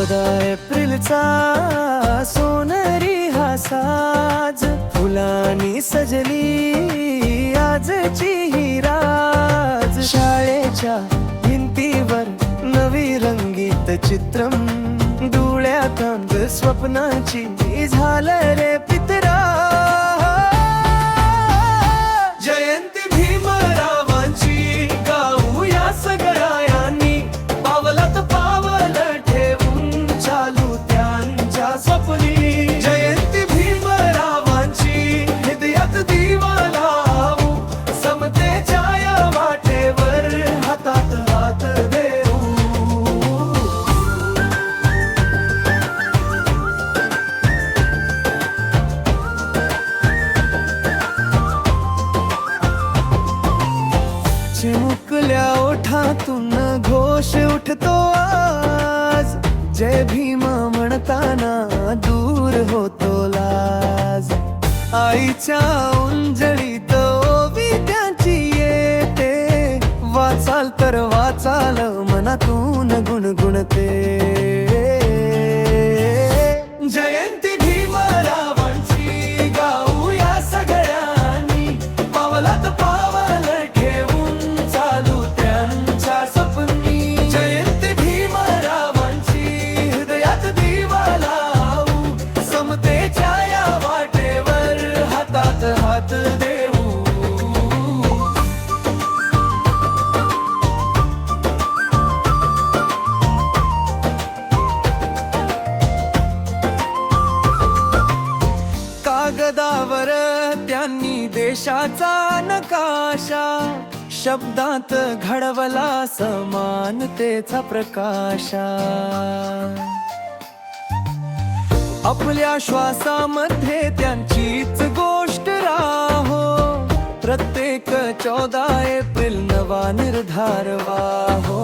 14 एप्रिलचा सोनेरी हा साज, फुलांनी सजली आजची ही राज. शाळेच्या भिंतीवर नवी रंगीत चित्रम, डोळ्यात अंध स्वप्नाची झालं रे पितरा. जयंती भीमरावांची गाऊया सगळ्यांनी, पावलात पावल ठेवून चालू त्यांच्या स्वप्नी. जयंती भीमरावांची हृदयात दिवा लावू, समतेच्या या वाटेवर हातात हात देऊ. चिमुकल्या ओठातून घोष उठतो आज, जय भीम म्हणताना दूर होतो लाज. आईच्या उंजळीत ओवी त्यांची येते, वाचाल तर वाचाल मनातून गुणगुणते. जयंती भीमरावांची गाऊया सगळ्यांनी, पावलात पावल ठेवून चालू त्यांच्या स्वप्नी. जयंती भीमरावांची हृदयात दिवा लावू, समतेच्या या वाटेवर हातात हात देऊ. कागदावर त्यांनी देशाचा नकाशा, शब्दात घडवला समानतेचा प्रकाशा. आपल्या श्वासामध्ये त्यांचीच गोष्ट राहो, प्रत्येक 14 एप्रिल नवा निर्धार वाहो.